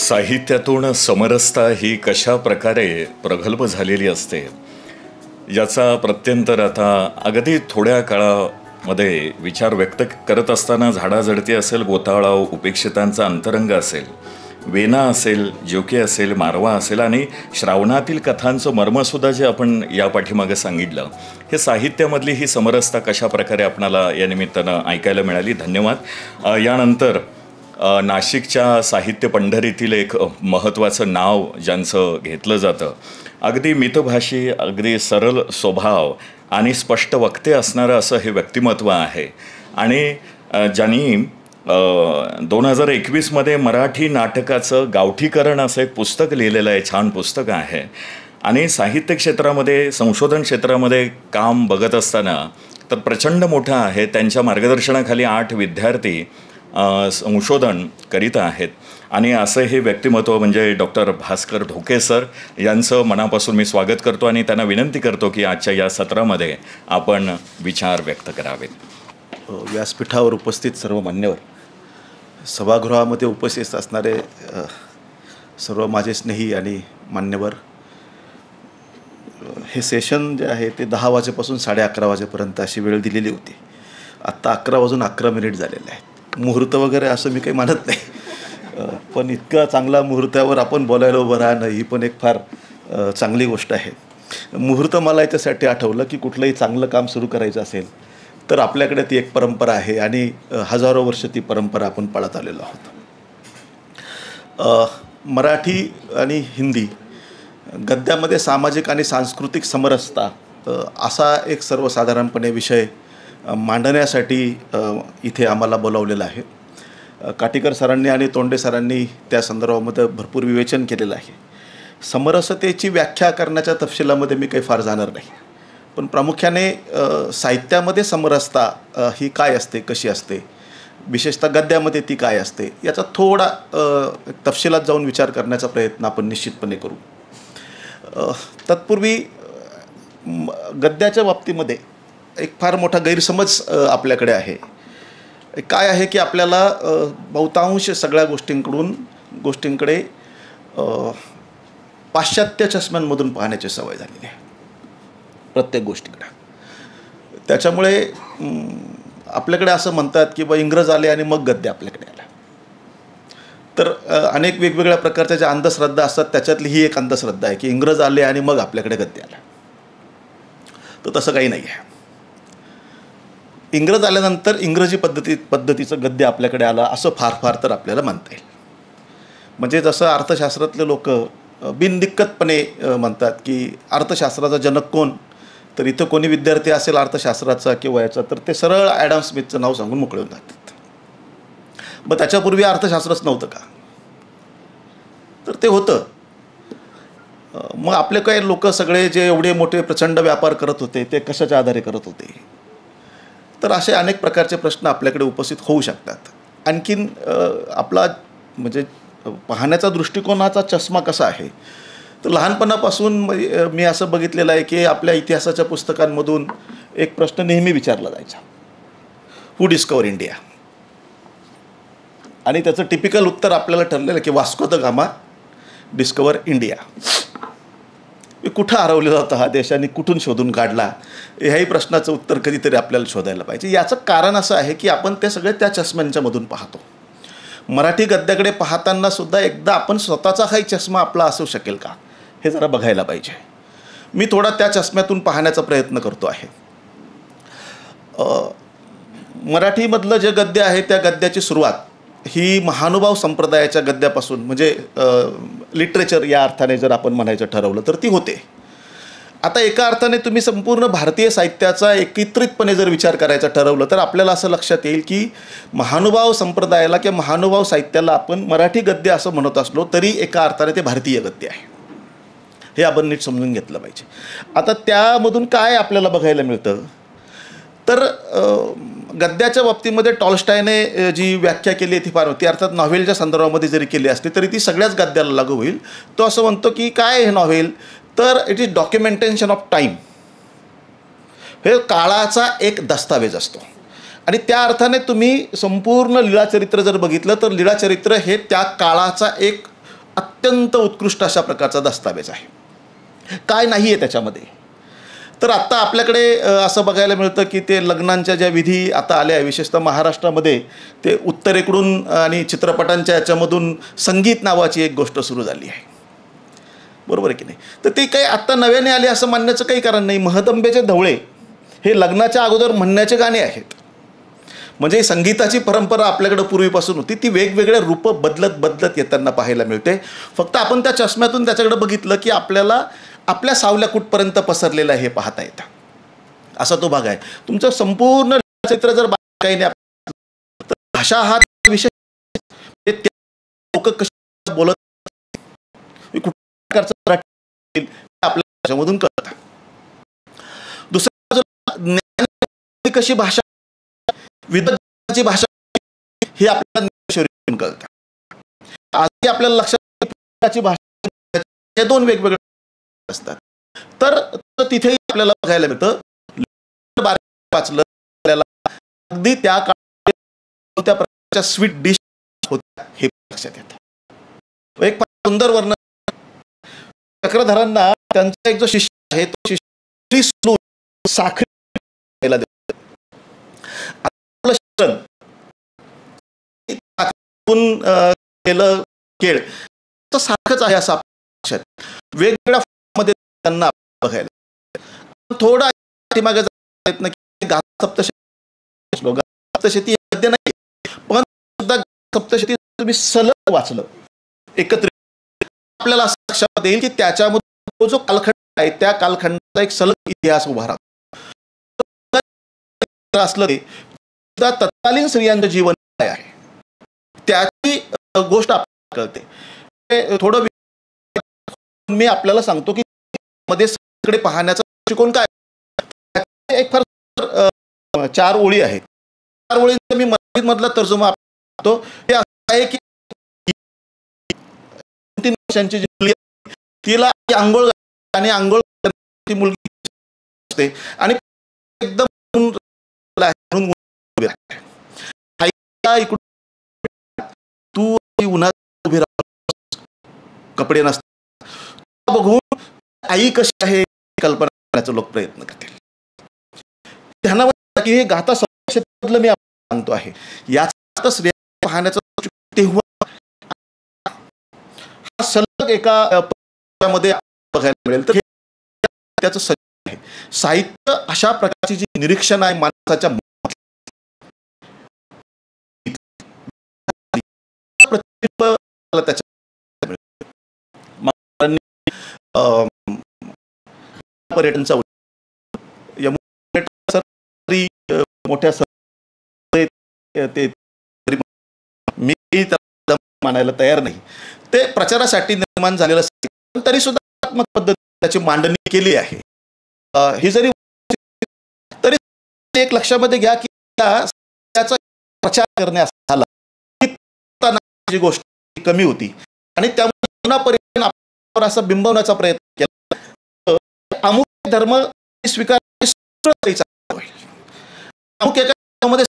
साहित्यातून समरसता ही कशा प्रकारे प्रगल्भ झालेली असते याचा प्रत्यंतर आता अगदी थोड्या काळामध्ये विचार व्यक्त करत असताना झाडाझडती असेल, गोतावळा उपेक्षितांचा अंतरंग असेल, वेना असेल, जोके असेल, मारवा असेल आणि श्रावणातील कथांचं मर्मसुद्धा जे आपण या पाठीमागे सांगितलं, हे साहित्यामधली ही समरसता कशा प्रकारे आपणाला या निमित्तानं ऐकायला मिळाली. धन्यवाद. यानंतर नाशिकच्या साहित्य पंढरीतील एक महत्त्वाचं नाव ज्यांचं घेतलं जातं, अगदी मितभाषी, अगदी सरळ स्वभाव आणि स्पष्ट वक्ते असणारं असं हे व्यक्तिमत्व आहे. आणि ज्यांनी 2021मध्ये मराठी नाटकाचं गावठीकरण असं एक पुस्तक लिहिलेलं आहे. छान पुस्तक आहे. आणि साहित्य क्षेत्रामध्ये, संशोधन क्षेत्रामध्ये काम बघत असताना तर प्रचंड मोठं आहे. त्यांच्या मार्गदर्शनाखाली 8 विद्यार्थी संशोधन करीत आहेत. आणि असं हे व्यक्तिमत्व म्हणजे डॉक्टर भास्कर ढोके सर यांचं मनापासून मी स्वागत करतो आणि त्यांना विनंती करतो की आजच्या या सत्रामध्ये आपण विचार व्यक्त करावेत. व्यासपीठावर उपस्थित सर्व मान्यवर, सभागृहामध्ये उपस्थित असणारे सर्व माझे स्नेही आणि मान्यवर, हे सेशन जे आहे ते 10 वाजेपासून 11:30 वाजेपर्यंत अशी वेळ दिलेली होती. आत्ता 11:11 झालेले आहेत. मुहूर्त वगैरे असं मी काही मानत नाही, पण इतका चांगला मुहूर्तावर आपण बोलायला उभं राहणं ही पण एक फार चांगली गोष्ट आहे. मुहूर्त मला याच्यासाठी आठवलं की कुठलंही चांगलं काम सुरू करायचं असेल तर आपल्याकडे ती एक परंपरा आहे आणि हजारो वर्ष ती परंपरा आपण पाळत आलेलो आहोत. मराठी आणि हिंदी गद्यामध्ये सामाजिक आणि सांस्कृतिक समरसता असा एक सर्वसाधारणपणे विषय मांडण्यासाठी इथे आम्हाला बोलावलेलं आहे. काटीकर सरांनी आणि तोंडे सरांनी त्या संदर्भामध्ये भरपूर विवेचन केलेलं आहे. समरसतेची व्याख्या करण्याच्या तपशिलामध्ये मी काही फार जाणार नाही, पण प्रामुख्याने साहित्यामध्ये समरसता ही काय असते, कशी असते, विशेषतः गद्यामध्ये ती काय असते, याचा थोडा तपशिलात जाऊन विचार करण्याचा प्रयत्न आपण निश्चितपणे करू. तत्पूर्वी गद्याच्या बाबतीमध्ये एक फार मोठा गैरसमज आपल्याकडे आहे. काय आहे की आपल्याला बहुतांश सगळ्या गोष्टींकडे पाश्चात्य चष्म्यांमधून पाहण्याची सवय झालेली आहे प्रत्येक गोष्टीकडे. त्याच्यामुळे आपल्याकडे असं म्हणतात की इंग्रज आले आणि मग गद्य आपल्याकडे आला. तर अनेक वेगवेगळ्या प्रकारच्या ज्या अंधश्रद्धा असतात त्याच्यातली ही एक अंधश्रद्धा आहे की इंग्रज आले आणि मग आपल्याकडे गद्य आला. तर तसं काही नाही आहे. इंग्रज आल्यानंतर इंग्रजी पद्धतीचं गद्य आपल्याकडे आलं असं फार तर आपल्याला म्हणता येईल. म्हणजे जसं अर्थशास्त्रातले लोक बिनदिक्कतपणे म्हणतात की अर्थशास्त्राचा जनक कोण, तर इथं कोणी विद्यार्थी असेल अर्थशास्त्राचा किंवा याचा तर ते सरळ ॲडम स्मिथचं नाव सांगून मोकळे होऊन जातात. मग त्याच्यापूर्वी अर्थशास्त्रच नव्हतं का? तर ते होतं. मग आपले काही लोक सगळे जे एवढे मोठे प्रचंड व्यापार करत होते ते कशाच्या आधारे करत होते? तर असे अनेक प्रकारचे प्रश्न आपल्याकडे उपस्थित होऊ शकतात. आणखीन आपला म्हणजे पाहण्याचा दृष्टिकोनाचा चष्मा कसा आहे, तर लहानपणापासून मी असं बघितलेलं आहे की आपल्या इतिहासाच्या पुस्तकांमधून एक प्रश्न नेहमी विचारला जायचा, हू डिस्कवर इंडिया? आणि त्याचं टिपिकल उत्तर आपल्याला ठरलेलं की Vasco the gamma discover India. कुठं हरवलेला होता हा देश आणि कुठून शोधून काढला, ह्याही प्रश्नाचं उत्तर कधीतरी आपल्याला शोधायला पाहिजे. याचं कारण असं आहे की आपण ते सगळे त्या चष्म्यांच्यामधून पाहतो. मराठी गद्याकडे पाहताना सुद्धा एकदा आपण स्वतःचा काही चष्मा आपला असू शकेल का हे जरा बघायला पाहिजे. मी थोडा त्या चष्म्यातून पाहण्याचा प्रयत्न करतो आहे. मराठीमधलं जे गद्य आहे त्या गद्याची सुरुवात ही महानुभाव संप्रदायाच्या गद्यापासून, म्हणजे लिटरेचर या अर्थाने जर आपण म्हणायचं ठरवलं तर ती होते. आता एका अर्थाने तुम्ही संपूर्ण भारतीय साहित्याचा एकत्रितपणे जर विचार करायचा ठरवलं तर आपल्याला असं लक्षात येईल की महानुभाव संप्रदायाला किंवा महानुभाव साहित्याला आपण मराठी गद्य असं म्हणत असलो तरी एका अर्थाने ते भारतीय गद्य आहे. हे आपण नीट समजून घेतलं पाहिजे. आता त्यामधून काय आपल्याला बघायला मिळतं, तर गद्याच्या बाबतीमध्ये टॉल्स्टॉयने जी व्याख्या केली आहे ती फार होती. अर्थात नॉव्हेलच्या संदर्भामध्ये जरी केली असली तरी ती सगळ्याच गद्याला लागू होईल. तो असं म्हणतो की काय हे नॉव्हेल, तर it is documentation of time. हे काळाचा एक दस्तावेज असतो. आणि त्या अर्थाने तुम्ही संपूर्ण लीळाचरित्र जर बघितलं तर लीळाचरित्र हे त्या काळाचा एक अत्यंत उत्कृष्ट अशा प्रकारचा दस्तावेज आहे. काय नाही आहे त्याच्यामध्ये? तर आत्ता आपल्याकडे असं बघायला मिळतं की ते लग्नांच्या ज्या विधी आता आल्या आहे, विशेषतः महाराष्ट्रामध्ये ते उत्तरेकडून आणि चित्रपटांच्या याच्यामधून संगीत नावाची एक गोष्ट सुरू झाली आहे, बरोबर आहे की नाही? तर ते काही आत्ता नव्याने आले असं मानण्याचं काही कारण नाही. महदंबेचे ढवळे हे लग्नाच्या अगोदर म्हणण्याचे गाणे आहेत. म्हणजे संगीताची परंपरा आपल्याकडे पूर्वीपासून होती, ती वेगवेगळ्या रूपं बदलत बदलत येताना पाहायला मिळते. फक्त आपण त्या चष्म्यातून त्याच्याकडे बघितलं की आपल्याला आपल्या सावल्या कुठपर्यंत पसरलेलं आहे हे पाहता येतं. असा तो भाग आहे. तुमचं संपूर्ण चित्र जर काही नाही, तर भाषा हा विषय लोक कशी बोलत कुठल्या प्रकारचं आपल्या भाषेमधून कळतं. दुसऱ्या बाजूला कशी भाषा, विद्यार्थ्यांची भाषा हे आपल्याला शरीरातून कळतं. आजही आपल्याला लक्षात भाषा हे दोन वेगवेगळे असतात. तर तिथेही आपल्याला बघायला मिळतं वाचलं आपल्याला अगदी त्या काळात त्या प्रकारच्या स्वीट डिश होत्या हे लक्षात येतं. एक फार सुंदर वर्णन चक्रधरांना त्यांचा एक जो शिष्य आहे तो शिष्य साखर देतो. आपलं शिक्षण केलं केळ तर सारखंच आहे असं वेगवेगळ्या मध्ये त्यांना बघायला. थोडा मागे प्रयत्न की सप्तशती गद्य नाही, पण सुद्धा सप्तशती तुम्ही सलग वाचलं एकत्रित आपल्याला असं लक्षात येईल की त्याच्यामध्ये जो कालखंड आहे त्या कालखंडाचा एक सलग इतिहास उभा राहतो. असलं ते तत्कालीन स्त्रियांचं जीवन काय आहे त्याची गोष्ट आपल्याला कळते. थोडं मी आपल्याला सांगतो की मध्ये सगळे पाहण्याचा दृष्टिकोन काय. एक फार 4 ओळी आहेत. 4 ओळींचा मी मराठीमधला तर्जुमा करतो. हे असं आहे की 3 वर्षांची जी मुलगी तिला आंघोळ आणि आंघोळ ती मुलगी असते आणि एकदम तू उन्हात उभी राह, कपडे नसतात बघून आई कशी आहे कल्पना करण्याचा लोक प्रयत्न करतील. त्यांना की हे गाथा क्षेत्रातलं मी सांगतो आहे याचा स्त्रिया पाहण्याचा तेव्हा हा सलग एका मध्ये बघायला मिळेल. तर त्याचं सत्य आहे. साहित्य अशा प्रकारची जी निरीक्षण आहे माणसाच्या पर्यटनचा मोठ्या मी मानायला तयार नाही. ते प्रचारासाठी निर्माण झालेलं तरी सुद्धा पद्धत त्याची मांडणी केली आहे. ही जरी तरी एक लक्षामध्ये घ्या की त्याचा प्रचार करण्यास आला जी गोष्ट कमी होती आणि त्यामुळे असं बिंबवण्याचा प्रयत्न केला. अमुक धर्म स्वीकार अमुक एका धर्मामध्ये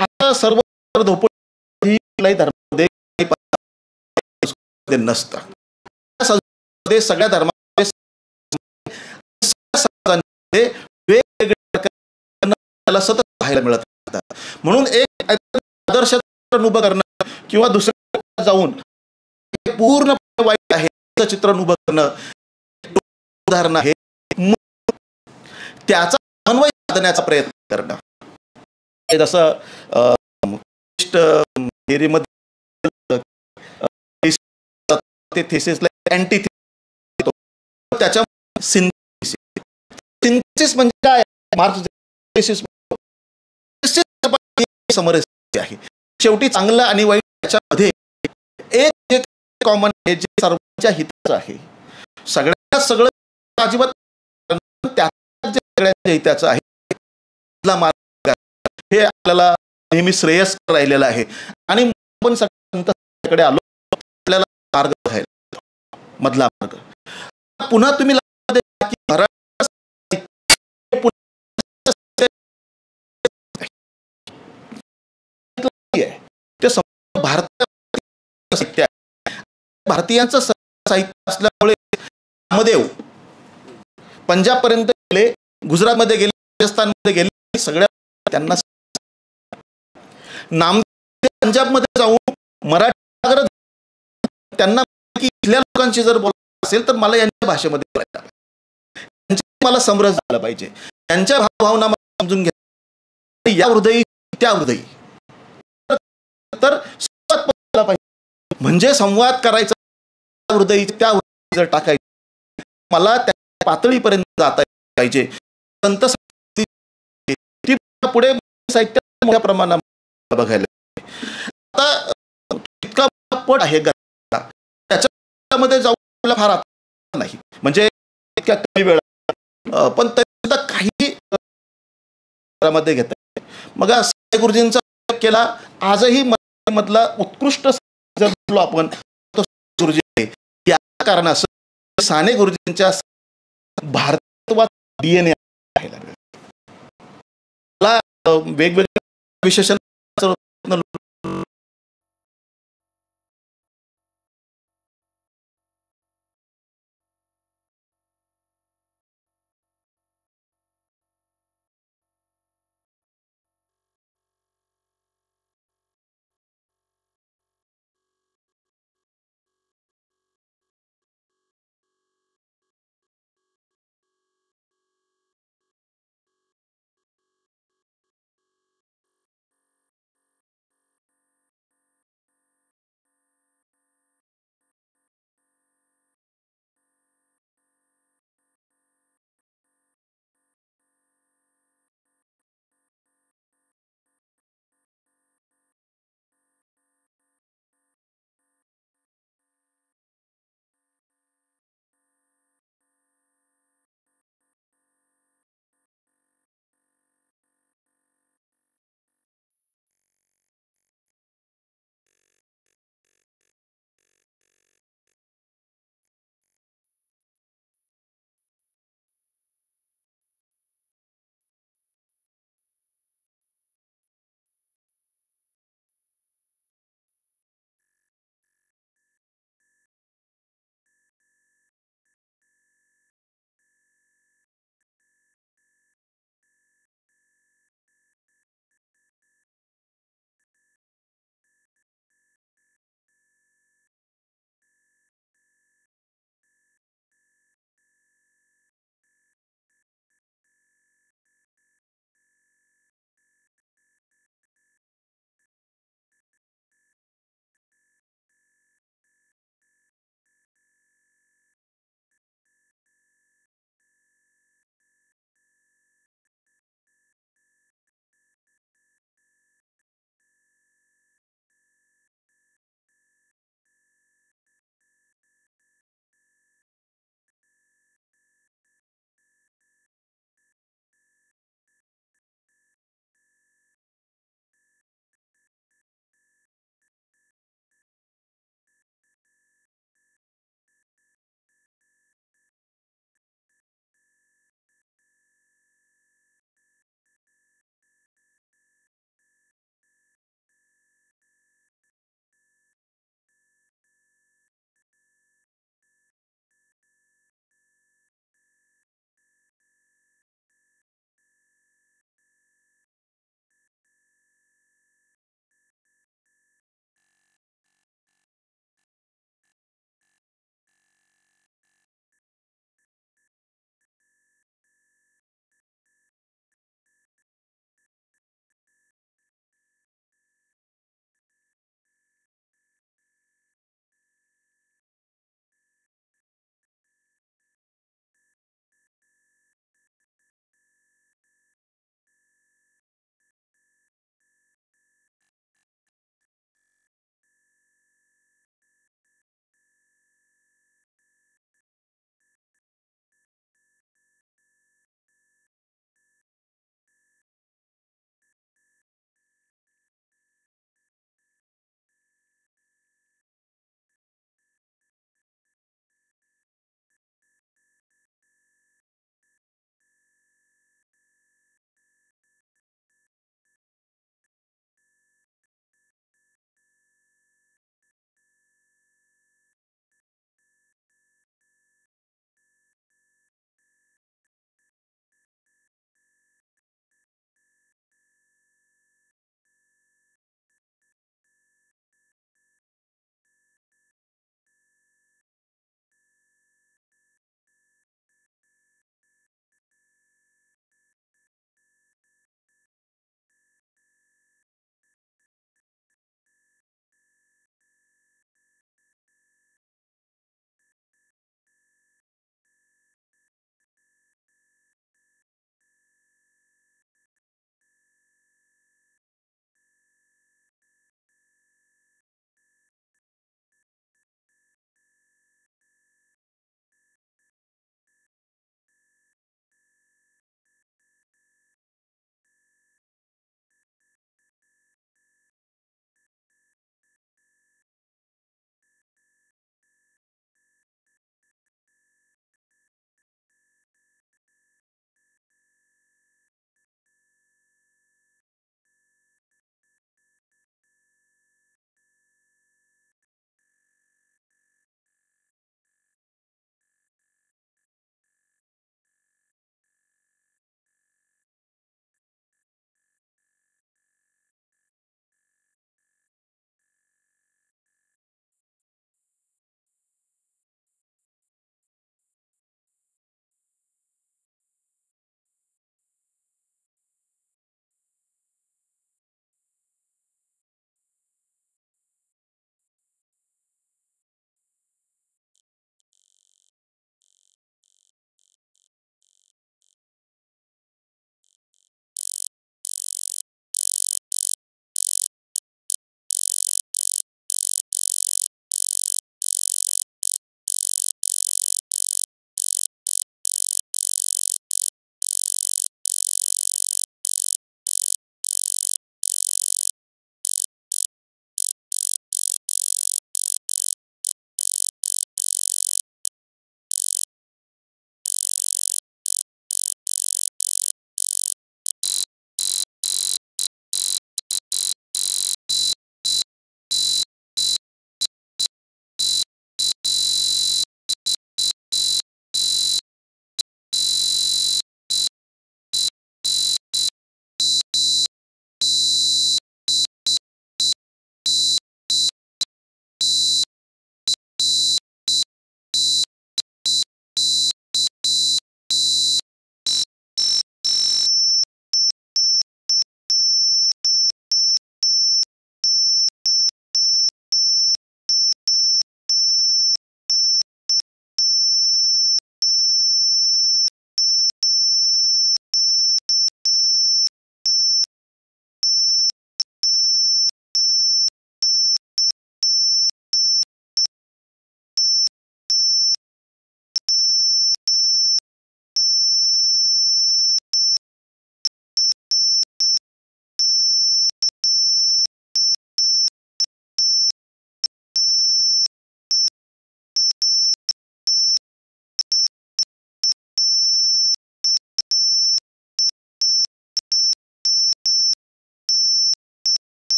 आता सर्व धर्मामध्ये नसतं. सगळ्या धर्मामध्ये वेगवेगळ्या सतत पाहायला मिळत असतात. म्हणून एक आदर्श उभं करणं किंवा दुसऱ्या जाऊन पूर्ण वाईट आहे चित्रण उभं करणं उदाहरण आहे. त्याचा अन्वय साधण्याचा प्रयत्न करणं जसं त्याच्या सिंथेसिस म्हणजे काय मार्क्स समरस्ती आहे. शेवटी चांगलं आणि वाईट याच्यामध्ये एक जे कॉमन आहे जे सर्वांच्या हिताचं आहे सगळ्यात सगळं अजिबात सगळ्यांच्या हिताचं आहे मार्ग हे आपल्याला नेहमी श्रेयस्कर राहिलेलं आहे. आणि आपण सगळ्यांकडे आलो आपल्याला मार्ग बघायला मधला मार्ग पुन्हा तुम्ही भारत भारतीयांचं साहित्य असल्यामुळे नामदेव पंजाबपर्यंत गेले, गुजरातमध्ये गेले, राजस्थानमध्ये गेले, सगळ्या त्यांना नामदेव पंजाबमध्ये जाऊन मराठी त्यांना की इथल्या लोकांशी जर बोलायचं असेल तर मला यांच्या भाषेमध्ये बोलायला पाहिजे, त्यांच्या मला समरस झाला पाहिजे, त्यांच्या भावना मला समजून घ्या, या हृदयी त्या हृदयी तर संवाद बोलायला पाहिजे. म्हणजे संवाद करायचा, हृदयी त्या हृदयी जर टाकायचं, मला त्या पातळीपर्यंत जाता पाहिजे. संत पुढे साहित्य मोठ्या प्रमाणात बघायला आता इतका पट आहे त्याच्यामध्ये जाऊन फार आता नाही, म्हणजे इतक्या कमी वेळा, पण तरी काही मध्ये घेता. मग साने गुरुजींचा केला आजही मधला उत्कृष्ट जर म्हटलो आपण तो गुरुजी, या कारणासह साने गुरुजींच्या भारतवाद DNA आहे. वेगवेगळ्या विशेषण